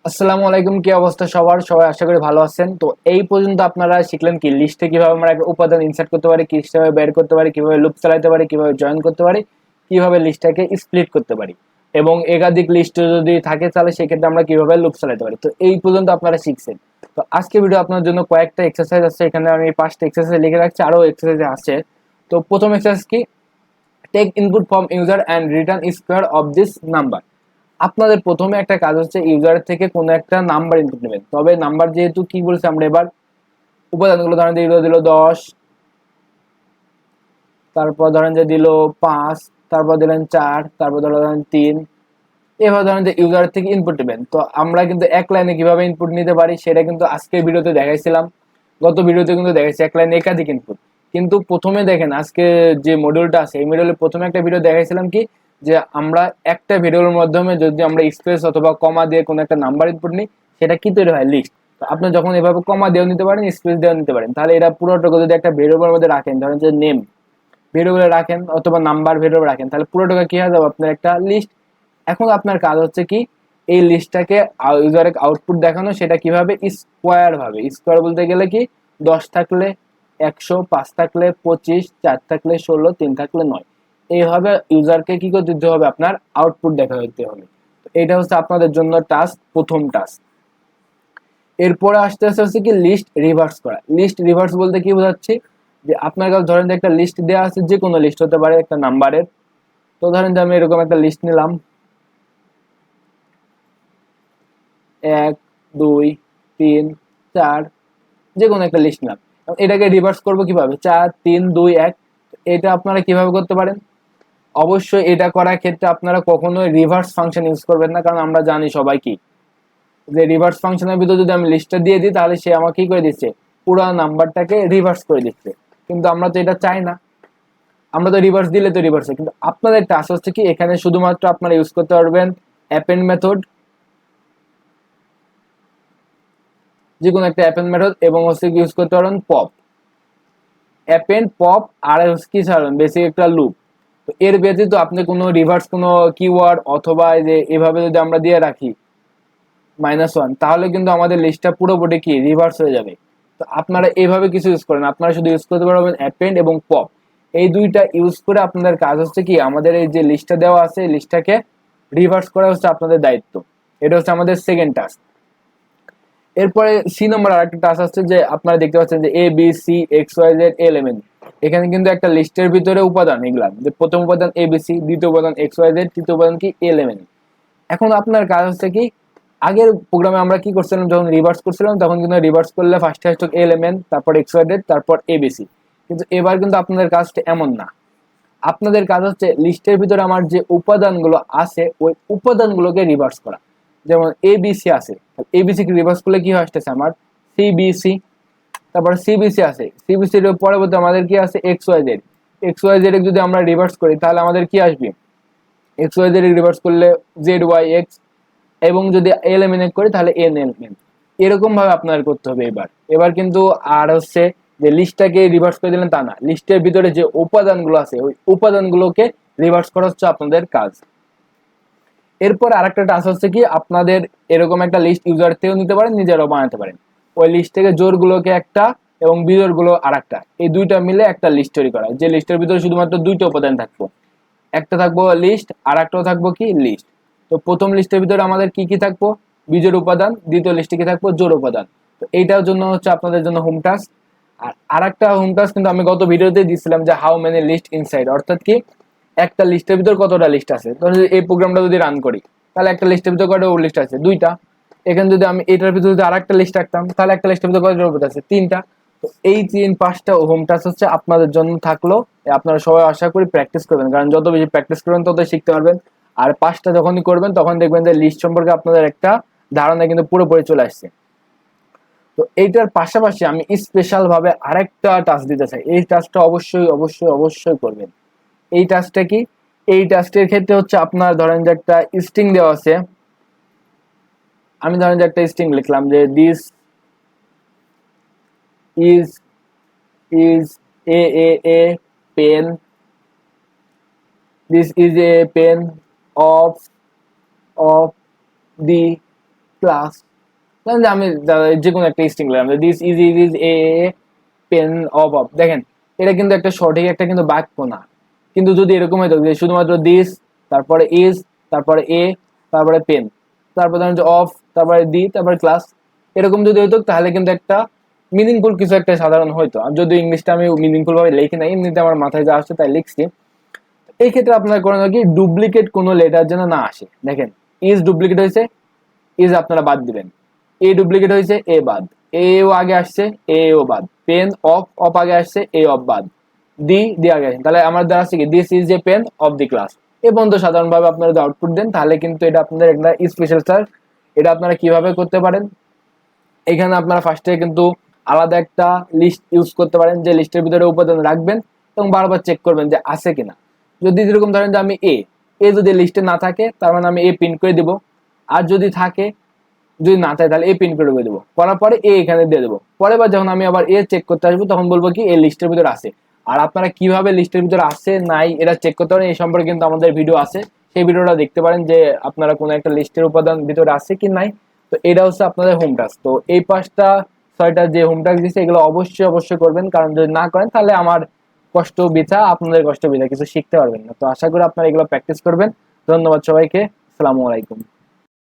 আসসালামু আলাইকুম। কি অবস্থা সবার? সবাই আশা করি ভালো আছেন। তো এই পর্যন্ত আপনারা শিখলেন কি লিস্টে কিভাবে আমরা একটা উপাদান ইনসার্ট করতে পারি, কিভাবে বের করতে পারি, কিভাবে লুপ চালাতে পারি, কিভাবে জয়েন করতে পারি, কিভাবে লিস্টটাকে স্প্লিট করতে পারি এবং একাধিক লিস্ট যদি থাকে তাহলে সেক্ষেত্রে আমরা কিভাবে লুপ চালাতে পারি। তো এই পর্যন্ত আপনারা শিখছেন। তো আজকে ভিডিও আপনার জন্য কয়েকটা এক্সারসাইজ আছে, এখানে আমি 5টা এক্সারসাইজ লিখে রাখছি, আরো এক্সারসাইজ আছে। তো প্রথম এক্সারসাইজ কি, take input from user and return square of this number. আপনাদের প্রথমে একটা কাজ হচ্ছে ইউজার থেকে কোনো একটা নাম্বার ইনপুট নেবেন। তবে নাম্বার যেহেতু কি বলছে আমরা এবার উপাদানগুলো ধরেন যে দিল 10, তারপর ধরেন যে দিল 5, তারপর দিলেন 4, তারপর ধরেন 3, এভাবে ধরেন যে ইউজার থেকে ইনপুট নেবেন। তো আমরা কিন্তু এক লাইনে কিভাবে ইনপুট নিতে পারি সেটা কিন্তু আজকের ভিডিওতে দেখাইছিলাম, গত ভিডিওতে কিন্তু দেখাইছি এক লাইনে একাধিক ইনপুট। কিন্তু প্রথমে দেখেন আজকে যে মডিউলটা আছে এই মডিউলের প্রথমে একটা ভিডিও দেখাইছিলাম কি, যে আমরা একটা ভিডিওর মাধ্যমে যদি আমরা স্পেস অথবা কমা দিয়ে কোনো একটা নাম্বার ইনপুট নিই সেটা কি তৈরি হয়, লিস্ট। তো আপনি যখন এভাবে কমা দিয়েও নিতে পারেন, স্পেস দিয়েও নিতে পারেন, তাহলে এটা পুরোটুকু যদি একটা ভেরিয়েবলের মধ্যে রাখেন, ধরেন যে নেম ভেরিয়েবলে রাখেন অথবা নাম্বার ভেরিয়েবল রাখেন, তাহলে পুরোটুকু কি হয়ে যাবে আপনার একটা লিস্ট। এখন আপনার কাজ হচ্ছে কি, এই লিস্টটাকে ইউজারে আউটপুট দেখানো, সেটা কিভাবে, স্কোয়ার ভাবে। স্কোয়ার বলতে গেলে কি, 10 থাকলে 100, 5 থাকলে 25, 4 থাকলে 16, 3 থাকলে 9, এইভাবে ইউজারকে কি করে দিতে হবে, আপনার আউটপুট দেখা দিতে হবে। এটা হচ্ছে আপনাদের জন্য টাস্ক, প্রথম টাস্ক। এরপরে আসতে আসতে হচ্ছে কি লিস্ট রিভার্স করা। লিস্ট রিভার্স বলতে কি বোঝাচ্ছি, যে আপনার কাছে ধরেন যে একটা লিস্ট দেওয়া আছে, যে কোনো লিস্ট হতে পারে একটা নাম্বারের। তো ধরেন যে আমি এরকম একটা লিস্ট নিলাম, 1, 2, 3, 4, যে কোনো একটা লিস্ট নিলাম। এটাকে রিভার্স করবো কিভাবে, 4, 3, 2, 1। এটা আপনারা কিভাবে করতে পারেন, অবশ্যই এটা করার ক্ষেত্রে আপনারা কখনোই রিভার্স ফাংশন ইউজ করবেন না, কারণ আমরা জানি সবাই কি, যে রিভার্স ফাংশনের ভিতরে যদি আমি লিস্টটা দিয়ে দিই তাহলে সে আমাকে কি করে দিচ্ছে, পুরো নাম্বারটাকে রিভার্স করে দিচ্ছে। কিন্তু আমরা তো এটা চাই না, আমরা তো রিভার্স দিলে তো রিভার্স হয়। কিন্তু আপনাদের টাস্ক হচ্ছে কি, এখানে শুধুমাত্র আপনারা ইউজ করতে পারবেন অ্যাপেন্ড মেথড, যে কোনো একটা অ্যাপেন্ড মেথড, এবং হচ্ছে ইউজ করতে পারবেন পপ, অ্যাপেন্ড পপ, আর কি ছাড়বেন বেসিক একটা লুপ। তো এর ব্যতীত আপনি কোনো রিভার্স কোনো কিওয়ার্ড অথবা যে এভাবে যদি আমরা দিয়ে রাখি -1, তাহলে কিন্তু আমাদের লিস্টটা পুরোপুরি কি রিভার্স হয়ে যাবে। তো আপনারা এইভাবে কিছু ইউজ করেন, আপনারা শুধু ইউজ করতে পারবেন অ্যাপেন্ড এবং পপ। এই দুইটা ইউজ করে আপনাদের কাজ হচ্ছে কি, আমাদের এই যে লিস্টটা দেওয়া আছে এই লিস্টটাকে রিভার্স করা হচ্ছে আপনাদের দায়িত্ব। এটা হচ্ছে আমাদের সেকেন্ড টাস্ক। এরপরে সি নম্বর আর একটা টাস্ক আছে, যে আপনারা দেখতে পাচ্ছেন যে A B C X Y Z element. এখানে কিন্তু একটা লিস্টের ভিতরে উপাদান এগুলা, যে প্রথম উপাদান এ বি সি, দ্বিতীয় উপাদান এক্স ওয়াই জেড, তৃতীয় উপাদান কি এলিমেন্ট। এখন আপনার কাজ হচ্ছে কি, আগের প্রোগ্রামে আমরা কি করছিলাম, যখন রিভার্স করছিলাম তখন কিন্তু রিভার্স করলে ফার্স্টে আসতো এলিমেন্ট, তারপর এক্স ওয়াই জেড, তারপর এবিসি। কিন্তু এবার কিন্তু আপনাদের কাজটা এমন না, আপনাদের কাজ হচ্ছে লিস্টের ভিতরে আমার যে উপাদানগুলো আছে ওই উপাদানগুলোকে রিভার্স করা। যেমন এবিসি আছে, এবিসি কে রিভার্স করলে কি আসতেছে আমার সিবিসি। তারপর সিবিসি আছে, সিবিসির পরবর্তী আমাদের কি আছে X Y Z. X Y Z যদি আমরা রিভার্স করি তাহলে আমাদের কি আসবে, এক্স ওয়াই জেড রিভার্স করলে জেড ওয়াই এক্স, এবং যদি এলিমিনেট করি তাহলে এন এলিমেন্ট। এরকম ভাবে আপনার করতে হবে। এবার এবার কিন্তু আর হচ্ছে যে লিস্টটাকে রিভার্স করে দিলেন তা না, লিস্টের ভিতরে যে উপাদানগুলো আছে ওই উপাদানগুলোকে রিভার্স করা হচ্ছে আপনাদের কাজ। এরপর আরেকটা টাস্ক হচ্ছে কি, আপনাদের এরকম একটা লিস্ট ইউজার থেকেও নিতে পারেন, নিজেরাও বানাতে পারেন। ওই লিস্ট থেকে জোড়গুলোকে একটা এবং বিজোড়গুলো আরেকটা, এই দুইটা মিলে একটা লিস্ট তৈরি করা, যে লিস্টের ভিতরে শুধুমাত্র দুইটা উপাদান থাকবো, একটা থাকবো লিস্ট আর একটাও থাকবো কি লিস্ট। তো প্রথম লিস্টের ভিতরে আমাদের কি কি থাকবো, বিজোড় উপাদান, দ্বিতীয় লিস্টে কি থাকবো, জোড় উপাদান। তো এইটার জন্য হচ্ছে আপনাদের জন্য হোম টাস্ক। আর আরেকটা হোম টাস্ক কিন্তু আমি গত ভিডিওতে দিয়েছিলাম, যে হাউ মেনি লিস্ট ইনসাইড, অর্থাৎ কি একটা লিস্টের ভিতর কতটা লিস্ট আছে। ধরুন এই প্রোগ্রামটা যদি রান করি তাহলে একটা লিস্টের ভিতর কয়টা লিস্ট আছে, দুইটা। এখানে যদি আমি এটার ভিতরে যদি আরেকটা লিস্ট রাখতাম তাহলে একটা লিস্টের ভিতর কয়টা উপাদান আছে, তিনটা। তো এই 3-5টা হোম টাস্ক হচ্ছে আপনাদের জন্য থাকলো। আপনারা সবাই আশা করি প্র্যাকটিস করবেন, কারণ যত বেশি প্র্যাকটিস করবেন তত শিখতে পারবেন। আর 5টা যখনই করবেন তখন দেখবেন যে লিস্ট সম্পর্কে আপনাদের একটা ধারণা কিন্তু পুরোপুরি চলে আসছে। তো এইটার পাশাপাশি আমি স্পেশাল ভাবে আরেকটা টাস্ক দিতে চাই, এই টাস্কটা অবশ্যই অবশ্যই অবশ্যই করবেন। এই টাস্কটা কি, এই টাস্কের ক্ষেত্রে হচ্ছে আপনার ধরেন যে একটা স্ট্রিং দেওয়া আছে, আমি ধরেন যে একটা স্ট্রিং লিখলাম যে this is is a pen, this is a pen of of the class, যে আমি যে কোনো একটা স্ট্রিং নিলাম, this is a pen of of. দেখেন এটা কিন্তু একটা সঠিক একটা কিন্তু বাক্য না। কিন্তু যদি এরকম হতো যে শুধুমাত্র দিস, তারপরে ইজ, তারপরে এ, তারপরে পেন, তারপরে ধরেন যে অফ, তারপরে দি, তারপরে ক্লাস, এরকম যদি হতো তাহলে কিন্তু একটা মিনিংফুল কিছু একটা সাধারণ হয়তো। আর যদি ইংলিশটা আমি মিনিংফুল ভাবে লিখি না, এমনিতে আমার মাথায় যা আসছে তাই লিখছি। এই ক্ষেত্রে আপনারা করেন কি ডুপ্লিকেট কোনো লেটার যেন না আসে। দেখেন ইজ ডুপ্লিকেট হয়েছে, ইজ আপনারা বাদ দিবেন। এ ডুপ্লিকেট হয়েছে, এ বাদ। এ ও আগে আসছে, এ ও বাদ। পেন অফ, অফ আগে আসছে, এ অফ বাদ। দি আগে আসছে, তাহলে আমার দ্বারা আছে কি this is a pen of the class. এ পর্যন্ত সাধারণভাবে আপনারা যদি আউটপুট দেন তাহলে কিন্তু এটা আপনাদের একটা স্পেশাল সার্চ। এটা আপনারা কিভাবে করতে পারেন, এখানে আপনারা ফার্স্টে কিন্তু আলাদা একটা লিস্ট ইউজ করতে পারেন, যে লিস্টের ভিতরে উপাদান রাখবেন এবং বারবার চেক করবেন যে আছে কিনা। যদি যেরকম ধরেন যে আমি এ যদি লিস্টে না থাকে তার মানে আমি এ প্রিন্ট করে দিব। আর যদি থাকে, যদি না থাকে তাহলে এ প্রিন্ট করে দেবো, করার পরে এ এখানে দিয়ে দেবো। পরের বার যখন আমি আবার এ চেক করতে আসবো তখন বলবো কি এই লিস্টের ভিতরে আছে। আর আপনারা কিভাবে লিস্টের ভিতরে আছে নাই এটা চেক করতে পারেন এই সম্পর্কে কিন্তু আমাদের ভিডিও আছে, সেই ভিডিওটা দেখতে পারেন যে আপনারা কোনো একটা লিস্টের উপাদান ভিতরে আছে কি নাই। তো এটা হচ্ছে আপনাদের হোম টাস্ক। তো এই 5টা 6টা যে হোম টাস্ক দিচ্ছে এগুলো অবশ্যই অবশ্যই করবেন, কারণ যদি না করেন তাহলে আমার কষ্ট বৃথা, আপনাদের কষ্ট বৃথা, কিছু শিখতে পারবেন না। তো আশা করি আপনারা এগুলো প্র্যাকটিস করবেন। ধন্যবাদ সবাইকে, আসসালামু আলাইকুম।